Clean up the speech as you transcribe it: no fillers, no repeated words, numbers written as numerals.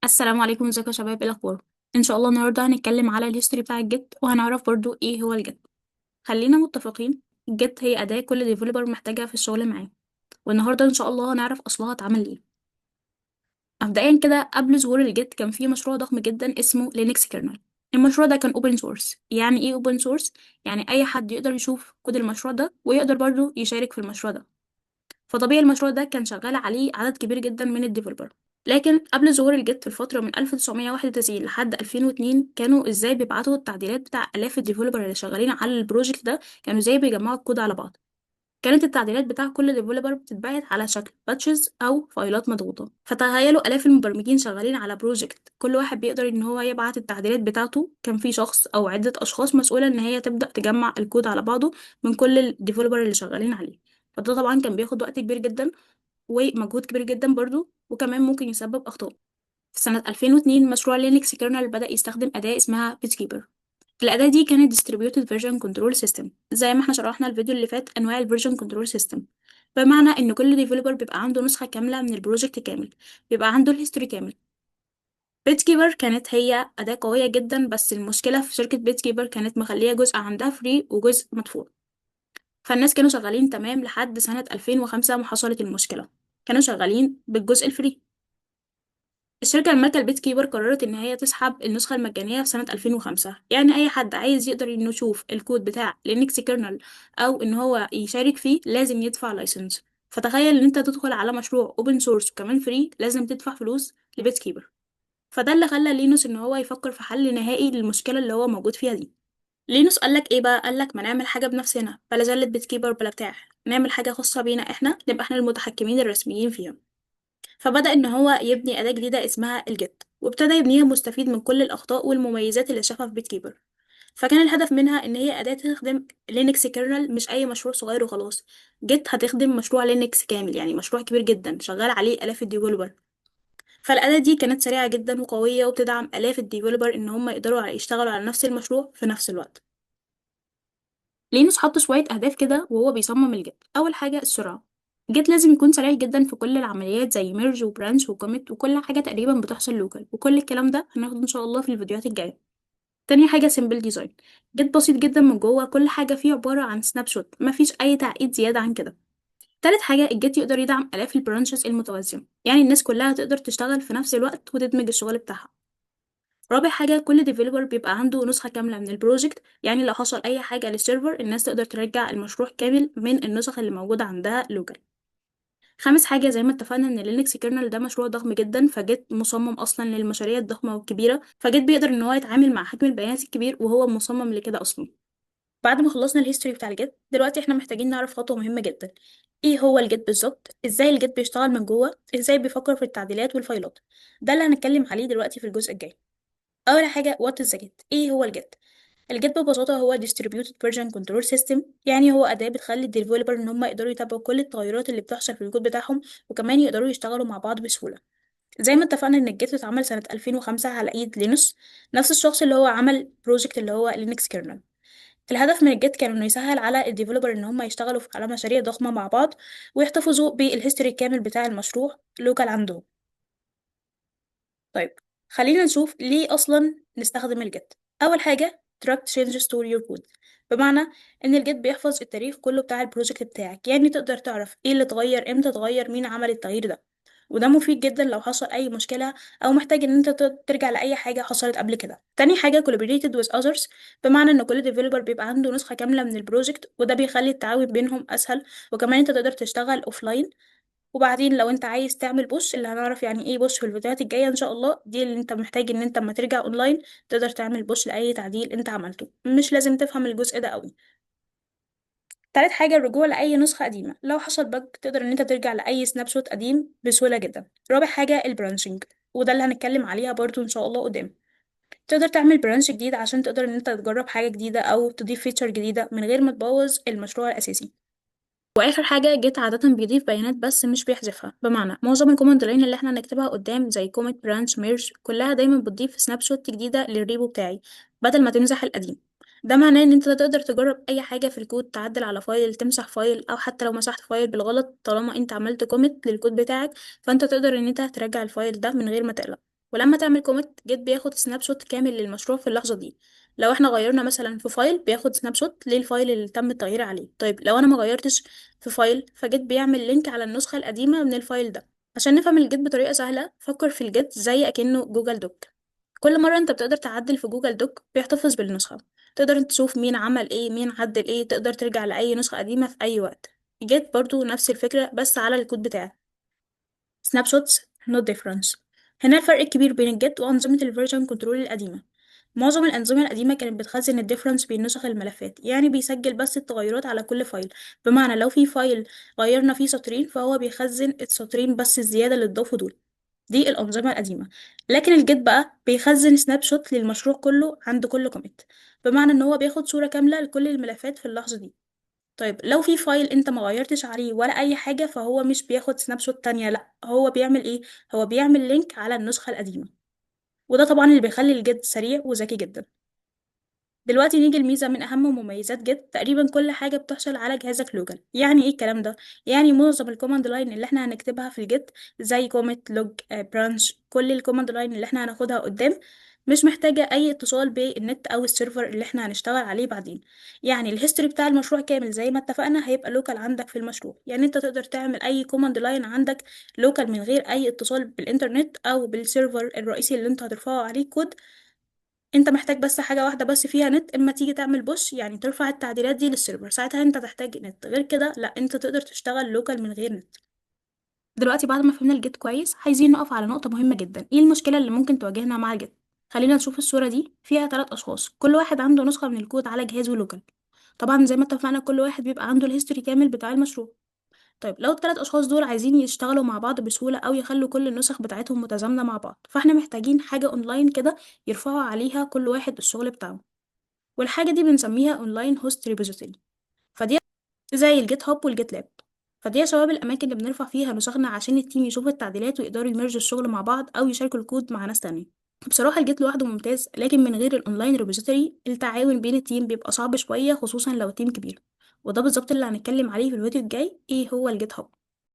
السلام عليكم، ازيكم يا شباب؟ ايه الاخبار؟ ان شاء الله النهارده هنتكلم على الهيستوري بتاع الجيت، وهنعرف برضو ايه هو الجيت. خلينا متفقين، الجيت هي اداه كل ديفلوبر محتاجها في الشغل معاه. والنهارده ان شاء الله هنعرف اصلها اتعمل ليه. مبدئيا كده، قبل ظهور الجيت كان في مشروع ضخم جدا اسمه لينكس كيرنل. المشروع ده كان اوبن سورس. يعني ايه اوبن سورس؟ يعني اي حد يقدر يشوف كود المشروع ده ويقدر برضو يشارك في المشروع ده. فطبيعي المشروع ده كان شغال عليه عدد كبير جدا من الديفلوبر. لكن قبل ظهور الجيت في الفترة من 1991 لحد 2002، كانوا ازاي بيبعتوا التعديلات بتاع آلاف الديفلوبر اللي شغالين على البروجكت ده، كانوا ازاي بيجمعوا الكود على بعض. كانت التعديلات بتاع كل ديفلوبر بتتبعت على شكل باتشز أو فايلات مضغوطة. فتخيلوا آلاف المبرمجين شغالين على بروجكت، كل واحد بيقدر إن هو يبعت التعديلات بتاعته. كان في شخص أو عدة أشخاص مسؤولة إن هي تبدأ تجمع الكود على بعضه من كل الديفلوبر اللي شغالين عليه. فده طبعا كان بياخد وقت كبير جدا ومجهود كبير جدا برضو، وكمان ممكن يسبب أخطاء. في سنة 2002 مشروع لينكس كيرنل بدأ يستخدم أداة اسمها بيتكيبر. الأداة دي كانت Distributed Version Control System. زي ما احنا شرحنا الفيديو اللي فات أنواع ال Version Control System، بمعنى إن كل ديفلوبر بيبقى عنده نسخة كاملة من البروجكت كامل، بيبقى عنده الهيستوري كامل. بيتكيبر كانت هي أداة قوية جدا، بس المشكلة في شركة بيتكيبر كانت مخلية جزء عندها فري وجزء مدفوع. فالناس كانوا شغالين تمام لحد سنة 2005 ما حصلت المشكلة. كانوا شغالين بالجزء الفري. الشركة المالكة لبيت كيبر قررت إن هي تسحب النسخة المجانية في سنة 2005. يعني أي حد عايز يقدر إنه يشوف الكود بتاع لينكس كيرنل أو إن هو يشارك فيه لازم يدفع لايسنس. فتخيل إن أنت تدخل على مشروع أوبن سورس وكمان فري لازم تدفع فلوس لبيت كيبر. فده اللي خلى لينوس إن هو يفكر في حل نهائي للمشكلة اللي هو موجود فيها دي. لينوس قالك إيه بقى؟ قالك ما نعمل حاجة بنفسنا، بلا زلة بيت كيبر بلا بتاع. نعمل حاجة خاصة بينا إحنا، نبقى إحنا المتحكمين الرسميين فيها. فبدأ إن هو يبني أداة جديدة اسمها الجيت، وابتدى يبنيها مستفيد من كل الأخطاء والمميزات اللي شافها في بيت كيبر. فكان الهدف منها إن هي أداة تخدم لينكس كيرنل، مش أي مشروع صغير وخلاص. جيت هتخدم مشروع لينكس كامل، يعني مشروع كبير جدا شغال عليه آلاف الديفلوبر. فالأداة دي كانت سريعة جدا وقوية، وبتدعم آلاف الديفلوبر إن هم يقدروا يشتغلوا على نفس المشروع في نفس الوقت. لينوس حط شوية أهداف كده وهو بيصمم الجيت. أول حاجة السرعة. الجيت لازم يكون سريع جدا في كل العمليات زي ميرج وبرانش وكوميت، وكل حاجة تقريبا بتحصل لوكال، وكل الكلام ده هناخده إن شاء الله في الفيديوهات الجاية. تاني حاجة سيمبل ديزاين. جيت بسيط جدا من جوه، كل حاجة فيه عبارة عن سناب شوت، مفيش أي تعقيد زيادة عن كده. تالت حاجة الجيت يقدر يدعم آلاف البرانشز المتوازية، يعني الناس كلها تقدر تشتغل في نفس الوقت وتدمج الشغل بتاعها. رابع حاجة كل ديفيلوبر بيبقى عنده نسخة كاملة من البروجكت، يعني لو حصل أي حاجة للسيرفر الناس تقدر ترجع المشروع كامل من النسخ اللي موجودة عندها لوكال. خامس حاجة زي ما اتفقنا إن لينكس كيرنل ده مشروع ضخم جدا، فجيت مصمم أصلا للمشاريع الضخمة والكبيرة، فجيت بيقدر إن هو يتعامل مع حجم البيانات الكبير وهو مصمم لكده أصلا. بعد ما خلصنا الهيستوري بتاع الجيت، دلوقتي احنا محتاجين نعرف خطوة مهمة جدا. ايه هو الجيت بالظبط؟ ازاي الجيت بيشتغل من جوه؟ ازاي بيفكر في التعديلات والفايلات؟ ده اللي هنتكلم عليه دلوقتي في الجزء الجاي. اول حاجه وات از جيت؟ ايه هو الجيت؟ الجيت ببساطه هو distributed version control system. يعني هو اداه بتخلي الديفلوبر ان هم يقدروا يتابعوا كل التغيرات اللي بتحصل في الكود بتاعهم، وكمان يقدروا يشتغلوا مع بعض بسهوله. زي ما اتفقنا ان الجيت اتعمل سنه 2005 على ايد لينوس، نفس الشخص اللي هو عمل بروجكت اللي هو لينكس كيرنل. الهدف من الجيت كان انه يسهل على الديفلوبر ان هم يشتغلوا على مشاريع ضخمه مع بعض، ويحتفظوا بالهيستوري الكامل بتاع المشروع لوكال عندهم. طيب، خلينا نشوف ليه أصلا نستخدم الجيت. أول حاجة track changes to your code، بمعنى إن الجيت بيحفظ التاريخ كله بتاع البروجكت بتاعك، يعني تقدر تعرف إيه اللي اتغير، إمتى اتغير، مين عمل التغيير ده. وده مفيد جدا لو حصل أي مشكلة أو محتاج إن أنت ترجع لأي حاجة حصلت قبل كده. تاني حاجة collaborated with others، بمعنى إن كل developer بيبقى عنده نسخة كاملة من البروجكت، وده بيخلي التعاون بينهم أسهل، وكمان أنت تقدر تشتغل offline. وبعدين لو انت عايز تعمل بوش، اللي هنعرف يعني ايه بوش في الفيديوهات الجاية ان شاء الله، دي اللي انت محتاج ان انت اما ترجع اونلاين تقدر تعمل بوش لأي تعديل انت عملته. مش لازم تفهم الجزء ده قوي. تالت حاجة الرجوع لأي نسخة قديمة، لو حصل بج تقدر ان انت ترجع لأي سناب شوت قديم بسهولة جدا. رابع حاجة البرانشنج، وده اللي هنتكلم عليها برضو ان شاء الله قدام. تقدر تعمل برانش جديد عشان تقدر ان انت تجرب حاجة جديدة او تضيف فيتشر جديدة من غير ما تبوظ المشروع الأساسي. واخر حاجه جيت عاده بيضيف بيانات بس مش بيحذفها، بمعنى معظم الكوماند لاين اللي احنا هنكتبها قدام زي كوميت برانش ميرج كلها دايما بتضيف سناب شوت جديده للريبو بتاعي بدل ما تمسح القديم. ده معناه ان انت تقدر تجرب اي حاجه في الكود، تعدل على فايل، تمسح فايل، او حتى لو مسحت فايل بالغلط طالما انت عملت كوميت للكود بتاعك، فانت تقدر ان انت ترجع الفايل ده من غير ما تقلق. ولما تعمل كوميت جيت بياخد سناب شوت كامل للمشروع في اللحظة دي. لو احنا غيرنا مثلا في فايل بياخد سناب شوت للفايل اللي تم التغيير عليه. طيب لو انا ما غيرتش في فايل فجيت بيعمل لينك على النسخة القديمة من الفايل ده. عشان نفهم الجيت بطريقة سهلة فكر في الجيت زي اكنه جوجل دوك. كل مرة انت بتقدر تعدل في جوجل دوك بيحتفظ بالنسخة. تقدر انت تشوف مين عمل ايه مين عدل ايه، تقدر ترجع لأي نسخة قديمة في أي وقت. جيت برضو نفس الفكرة بس على الكود بتاعك. سناب شوتس no difference. هنا الفرق الكبير بين الجيت وأنظمة الفيرجن كنترول القديمة. معظم الأنظمة القديمة كانت بتخزن الديفرنس بين نسخ الملفات، يعني بيسجل بس التغيرات على كل فايل. بمعنى لو في فايل غيرنا فيه سطرين فهو بيخزن السطرين بس الزيادة اللي اتضافوا دول. دي الأنظمة القديمة. لكن الجيت بقى بيخزن سناب شوت للمشروع كله عند كل كوميت. بمعنى ان هو بياخد صورة كاملة لكل الملفات في اللحظة دي. طيب لو في فايل انت ما غيرتش عليه ولا اي حاجة فهو مش بياخد سناب شوت تانية، لا هو بيعمل ايه، هو بيعمل لينك على النسخة القديمة. وده طبعا اللي بيخلي الجيت سريع وذكي جدا. دلوقتي نيجي الميزة من أهم مميزات جيت. تقريبا كل حاجة بتحصل على جهازك لوكال. يعني ايه الكلام ده؟ يعني معظم الكوماند لاين اللي احنا هنكتبها في الجيت زي كوميت لوج برانش، كل الكوماند لاين اللي احنا هناخدها قدام مش محتاجة أي اتصال بالنت أو السيرفر اللي احنا هنشتغل عليه بعدين. يعني الهيستوري بتاع المشروع كامل زي ما اتفقنا هيبقى لوكال عندك في المشروع. يعني انت تقدر تعمل أي كوماند لاين عندك لوكال من غير أي اتصال بالإنترنت أو بالسيرفر الرئيسي اللي انت هترفعه عليه كود. انت محتاج بس حاجة واحدة بس فيها نت، اما تيجي تعمل بوش يعني ترفع التعديلات دي للسيرفر، ساعتها انت تحتاج نت. غير كده لا، انت تقدر تشتغل لوكال من غير نت. دلوقتي بعد ما فهمنا الجيت كويس عايزين نقف على نقطة مهمة جدا. ايه المشكلة اللي ممكن تواجهنا مع الجيت؟ خلينا نشوف الصورة دي فيها 3 اشخاص كل واحد عنده نسخة من الكود على جهازه لوكال. طبعا زي ما اتفقنا كل واحد بيبقى عنده الهيستوري كامل بتاع المشروع. طيب لو ال3 اشخاص دول عايزين يشتغلوا مع بعض بسهولة او يخلوا كل النسخ بتاعتهم متزامنة مع بعض فاحنا محتاجين حاجة اونلاين كده يرفعوا عليها كل واحد الشغل بتاعه. والحاجة دي بنسميها اونلاين هوست ريبوزيتوري. فدي زي الجيت هاب والجيت لاب. فدي يا شباب الاماكن اللي بنرفع فيها نسخنا عشان التيم يشوف التعديلات ويقدروا يمرجوا الشغل مع بعض او يشاركوا الكود مع ناس تانية. بصراحة الجيت لوحده ممتاز لكن من غير الاونلاين ريبوزيتوري التعاون بين التيم بيبقى صعب شوية خصوصا لو تيم كبير. وده بالظبط اللي هنتكلم عليه في الفيديو الجاي، ايه هو الجيت هاب.